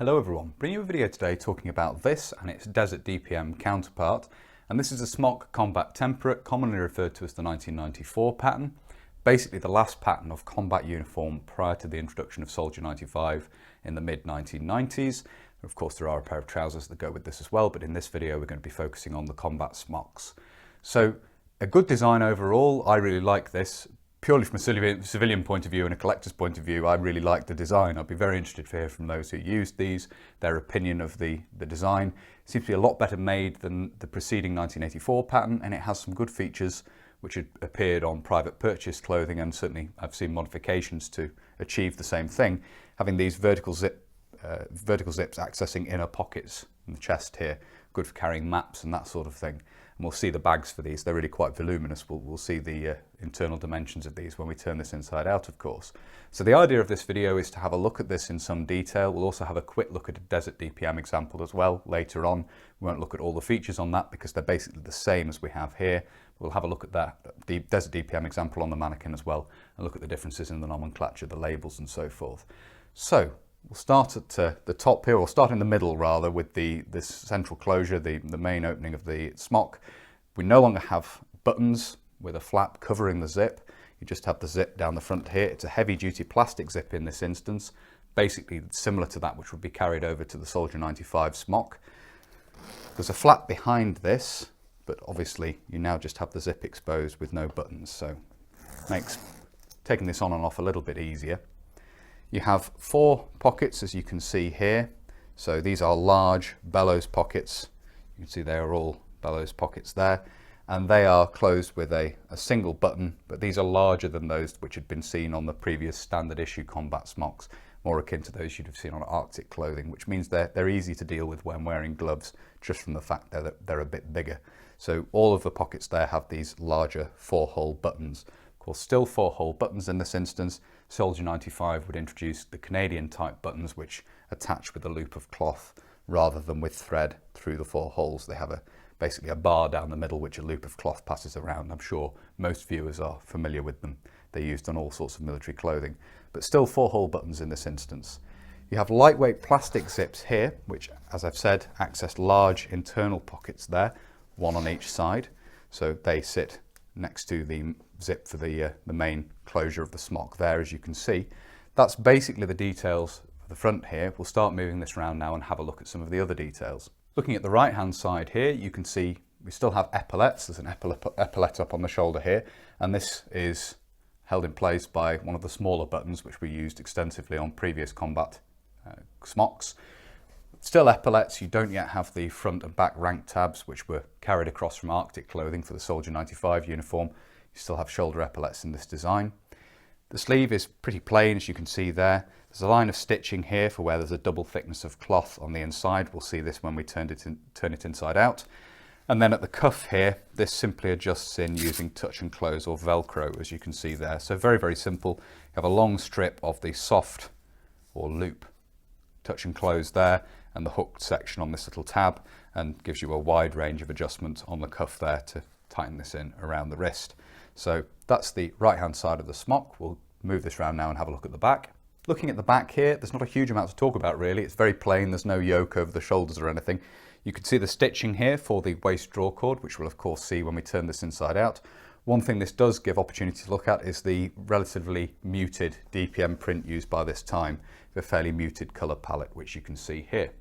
Hello everyone, bringing you a video today talking about this and its Desert DPM counterpart, and this is a Smock Combat Temperate, commonly referred to as the 1994 pattern. Basically the last pattern of combat uniform prior to the introduction of Soldier 95 in the mid 1990s. Of course there are a pair of trousers that go with this as well, but in this video we're going to be focusing on the combat smocks. So a good design overall. I really like this. Purely from a civilian point of view and a collector's point of view, I really like the design. I'd be very interested to hear from those who used these, their opinion of the design. It seems to be a lot better made than the preceding 1984 pattern, and it has some good features which had appeared on private purchase clothing, and certainly I've seen modifications to achieve the same thing, having these vertical zips accessing inner pockets in the chest here, good for carrying maps and that sort of thing. And we'll see the bags for these, they're really quite voluminous. We'll see the internal dimensions of these when we turn this inside out, of course. So the idea of this video is to have a look at this in some detail. We'll also have a quick look at a Desert DPM example as well later on. We won't look at all the features on that because they're basically the same as we have here. We'll have a look at that Desert DPM example on the mannequin as well, and look at the differences in the nomenclature, the labels and so forth. So we'll start at the top here, or start in the middle rather, with this central closure, the main opening of the smock. We no longer have buttons with a flap covering the zip. You just have the zip down the front here. It's a heavy duty plastic zip in this instance, basically similar to that which would be carried over to the Soldier 95 smock. There's a flap behind this, but obviously you now just have the zip exposed with no buttons, so makes taking this on and off a little bit easier. You have 4 pockets, as you can see here. So these are large bellows pockets. You can see they are all bellows pockets there, and they are closed with a single button, but these are larger than those which had been seen on the previous standard issue combat smocks, more akin to those you'd have seen on Arctic clothing, which means they're easy to deal with when wearing gloves, just from the fact that they're a bit bigger. So all of the pockets there have these larger 4-hole buttons. Of course, still 4-hole buttons in this instance. Soldier 95 would introduce the Canadian type buttons, which attach with a loop of cloth rather than with thread through the 4 holes. They have basically a bar down the middle which a loop of cloth passes around. I'm sure most viewers are familiar with them. They're used on all sorts of military clothing, but still 4-hole buttons in this instance. You have lightweight plastic zips here, which, as I've said, access large internal pockets there, one on each side. So they sit next to the zip for the main closure of the smock there, as you can see. That's basically the details of the front here. We'll start moving this around now and have a look at some of the other details. Looking at the right hand side here, you can see we still have epaulets. There's an epaulette up on the shoulder here, and this is held in place by one of the smaller buttons which we used extensively on previous combat smocks. Still epaulets. You don't yet have the front and back rank tabs which were carried across from Arctic clothing for the Soldier 95 uniform. You still have shoulder epaulets in this design. The sleeve is pretty plain, as you can see there. There's a line of stitching here for where there's a double thickness of cloth on the inside. We'll see this when we turn it inside out. And then at the cuff here, this simply adjusts in using touch and close or Velcro, as you can see there. So very, very simple. You have a long strip of the soft or loop touch and close there, and the hooked section on this little tab, and gives you a wide range of adjustment on the cuff there to tighten this in around the wrist. So that's the right hand side of the smock. We'll move this around now and have a look at the back. Looking at the back here, there's not a huge amount to talk about really. It's very plain. There's no yoke over the shoulders or anything. You can see the stitching here for the waist draw cord, which we'll of course see when we turn this inside out. One thing this does give opportunity to look at is the relatively muted DPM print used by this time, with a fairly muted colour palette, which you can see here.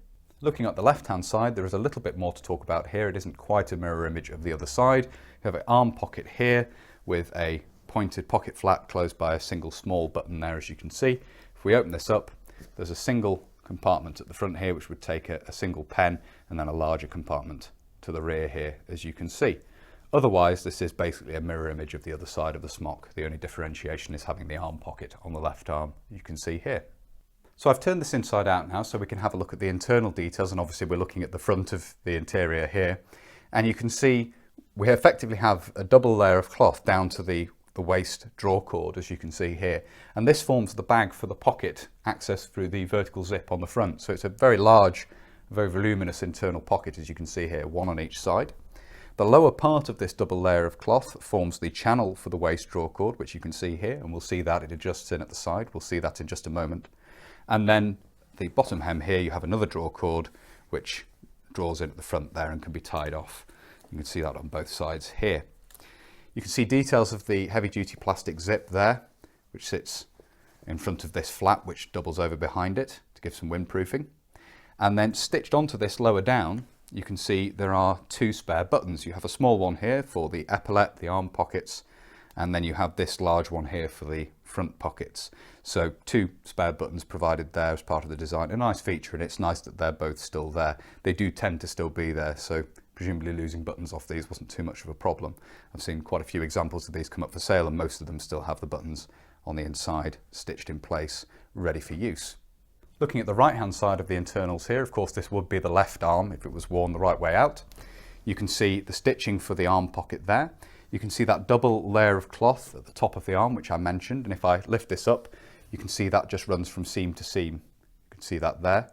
Looking at the left hand side, there is a little bit more to talk about here. It isn't quite a mirror image of the other side. You have an arm pocket here with a pointed pocket flap closed by a single small button there, as you can see. If we open this up, there's a single compartment at the front here which would take a single pen, and then a larger compartment to the rear here, as you can see. Otherwise, this is basically a mirror image of the other side of the smock. The only differentiation is having the arm pocket on the left arm, you can see here. So I've turned this inside out now so we can have a look at the internal details, and obviously we're looking at the front of the interior here. And you can see we effectively have a double layer of cloth down to the waist draw cord, as you can see here. And this forms the bag for the pocket access through the vertical zip on the front. So it's a very large, very voluminous internal pocket, as you can see here, one on each side. The lower part of this double layer of cloth forms the channel for the waist draw cord, which you can see here, and we'll see that it adjusts in at the side. We'll see that in just a moment. And then the bottom hem here, you have another draw cord which draws in at the front there and can be tied off. You can see that on both sides here. You can see details of the heavy-duty plastic zip there, which sits in front of this flap, which doubles over behind it to give some windproofing. And then stitched onto this lower down, you can see there are two spare buttons. You have a small one here for the epaulette, the arm pockets, and then you have this large one here for the front pockets. So two spare buttons provided there as part of the design. A nice feature, and it's nice that they're both still there. They do tend to still be there, so presumably losing buttons off these wasn't too much of a problem. I've seen quite a few examples of these come up for sale, and most of them still have the buttons on the inside stitched in place, ready for use. Looking at the right hand side of the internals here, of course this would be the left arm if it was worn the right way out. You can see the stitching for the arm pocket there. You can see that double layer of cloth at the top of the arm, which I mentioned, and if I lift this up, you can see that just runs from seam to seam. You can see that there.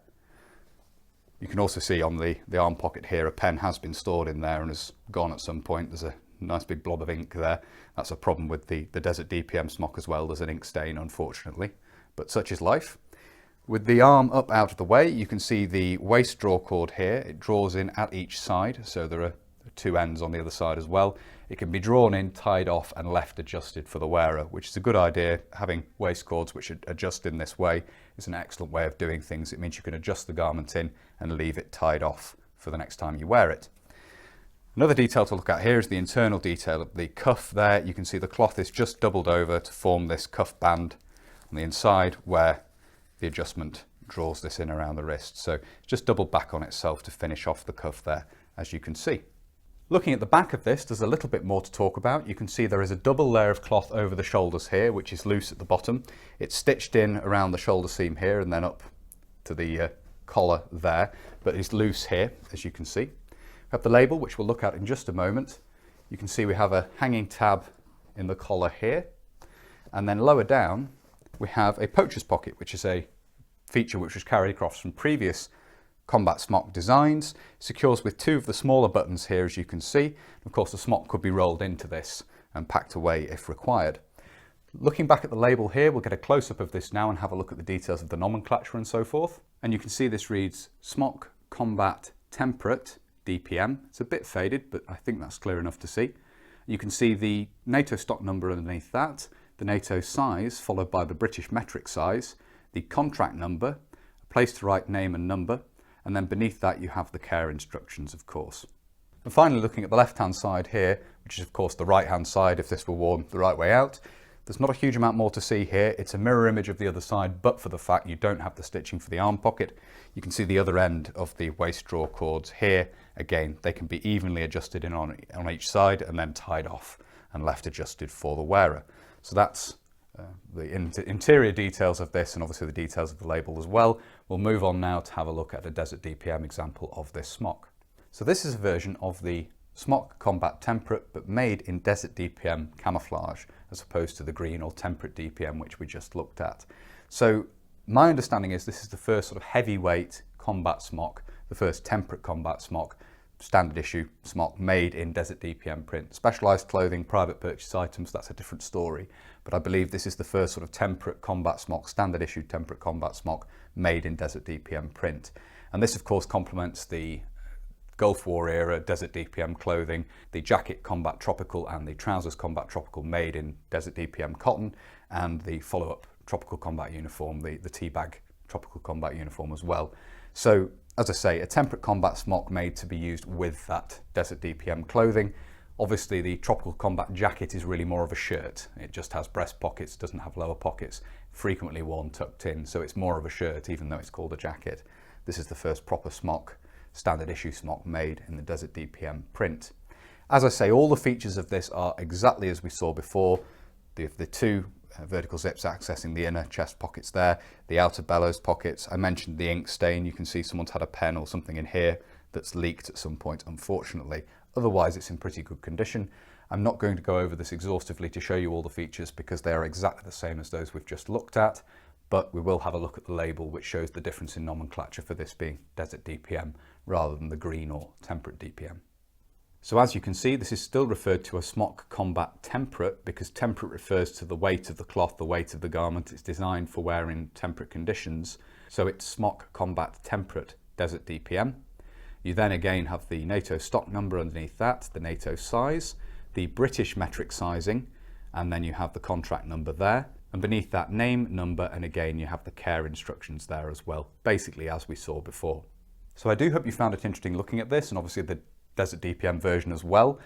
You can also see on the arm pocket here, a pen has been stored in there and has gone at some point. There's a nice big blob of ink there. That's a problem with the Desert DPM Smock as well. There's an ink stain, unfortunately, but such is life. With the arm up out of the way, you can see the waist draw cord here. It draws in at each side, so there are two ends on the other side as well. It can be drawn in, tied off and left adjusted for the wearer, which is a good idea. Having waist cords which adjust in this way is an excellent way of doing things. It means you can adjust the garment in and leave it tied off for the next time you wear it. Another detail to look at here is the internal detail of the cuff there. You can see the cloth is just doubled over to form this cuff band on the inside where the adjustment draws this in around the wrist. So it's just doubled back on itself to finish off the cuff there, as you can see. Looking at the back of this, there's a little bit more to talk about. You can see there is a double layer of cloth over the shoulders here, which is loose at the bottom. It's stitched in around the shoulder seam here and then up to the collar there, but it's loose here, as you can see. We have the label, which we'll look at in just a moment. You can see we have a hanging tab in the collar here, and then lower down we have a poacher's pocket, which is a feature which was carried across from previous combat smock designs. Secures with two of the smaller buttons here, as you can see. Of course, the smock could be rolled into this and packed away if required. Looking back at the label here, we'll get a close-up of this now and have a look at the details of the nomenclature and so forth. And you can see this reads Smock Combat Temperate DPM. It's a bit faded, but I think that's clear enough to see. You can see the NATO stock number underneath that, the NATO size followed by the British metric size, the contract number, a place to write name and number, and then beneath that you have the care instructions, of course. And finally, looking at the left-hand side here, which is of course the right-hand side if this were worn the right way out, there's not a huge amount more to see here. It's a mirror image of the other side, but for the fact you don't have the stitching for the arm pocket. You can see the other end of the waist draw cords here. Again, they can be evenly adjusted in on each side and then tied off and left adjusted for the wearer. So that's the interior details of this, and obviously the details of the label as well. We'll move on now to have a look at a Desert DPM example of this smock. So this is a version of the Smock Combat Temperate, but made in Desert DPM camouflage, as opposed to the green or Temperate DPM, which we just looked at. So my understanding is this is the first sort of heavyweight combat smock, the first Temperate combat smock, standard issue smock made in Desert DPM print. Specialised clothing, private purchase items, that's a different story. But I believe this is the first sort of Temperate combat smock, standard issue Temperate combat smock made in Desert DPM print. And this of course complements the Gulf War era Desert DPM clothing, the jacket combat tropical and the trousers combat tropical made in Desert DPM cotton, and the follow-up tropical combat uniform, the teabag tropical combat uniform as well. So as I say, a Temperate combat smock made to be used with that Desert DPM clothing. Obviously the tropical combat jacket is really more of a shirt. It just has breast pockets, doesn't have lower pockets, frequently worn tucked in, so it's more of a shirt even though it's called a jacket. This is the first proper smock, standard issue smock made in the Desert DPM print. As I say, all the features of this are exactly as we saw before. The two vertical zips accessing the inner chest pockets there, the outer bellows pockets. I mentioned the ink stain. You can see someone's had a pen or something in here that's leaked at some point, unfortunately. Otherwise, it's in pretty good condition. I'm not going to go over this exhaustively to show you all the features because they are exactly the same as those we've just looked at, but we will have a look at the label which shows the difference in nomenclature for this being Desert DPM rather than the green or Temperate DPM. So as you can see, this is still referred to as Smock Combat Temperate because temperate refers to the weight of the cloth, the weight of the garment. It's designed for wear in temperate conditions. So it's Smock Combat Temperate Desert DPM. You then again have the NATO stock number underneath that, the NATO size, the British metric sizing, and then you have the contract number there. And beneath that, name, number, and again you have the care instructions there as well, basically as we saw before. So I do hope you found it interesting looking at this, and obviously the Desert DPM version as well.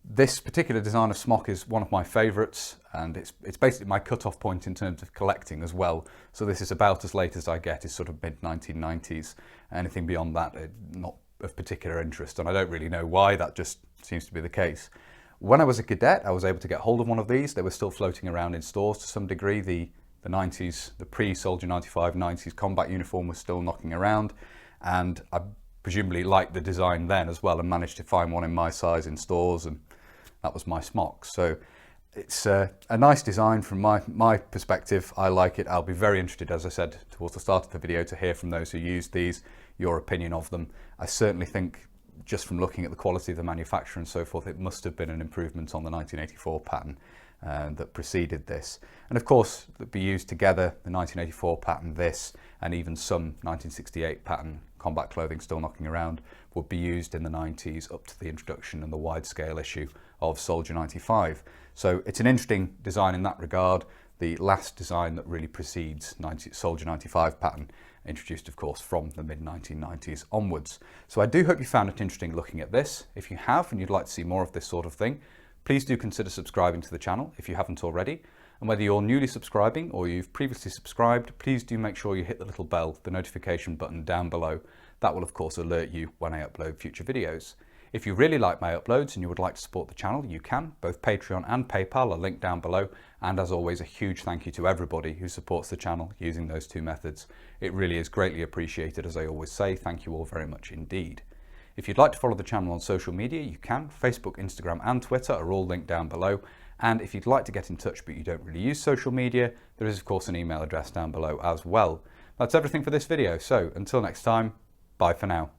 This particular design of Smock is one of my favourites, and it's basically my cut-off point in terms of collecting as well. So this is about as late as I get, is sort of mid-1990s. Anything beyond that, not of particular interest, and I don't really know why, that just seems to be the case. When I was a cadet, I was able to get hold of one of these. They were still floating around in stores to some degree. The 90s, the pre-Soldier 95 90s combat uniform was still knocking around, and I presumably liked the design then as well and managed to find one in my size in stores, and that was my Smock. So it's a nice design from my perspective. I like it. I'll be very interested, as I said towards the start of the video, to hear from those who used these, your opinion of them. I certainly think, just from looking at the quality of the manufacture and so forth, it must have been an improvement on the 1984 pattern that preceded this. And of course, that be used together, the 1984 pattern, this, and even some 1968 pattern combat clothing still knocking around, would be used in the 90s up to the introduction and the wide-scale issue of Soldier 95. So it's an interesting design in that regard. The last design that really precedes Soldier 95 pattern, introduced of course from the mid-1990s onwards. So I do hope you found it interesting looking at this. If you have and you'd like to see more of this sort of thing, please do consider subscribing to the channel if you haven't already. And whether you're newly subscribing or you've previously subscribed, please do make sure you hit the little bell, the notification button down below. That will of course alert you when I upload future videos. If you really like my uploads and you would like to support the channel, you can. Both Patreon and PayPal are linked down below. And as always, a huge thank you to everybody who supports the channel using those two methods. It really is greatly appreciated, as I always say. Thank you all very much indeed. If you'd like to follow the channel on social media, you can. Facebook, Instagram and Twitter are all linked down below. And if you'd like to get in touch but you don't really use social media, there is of course an email address down below as well. That's everything for this video. So until next time, bye for now.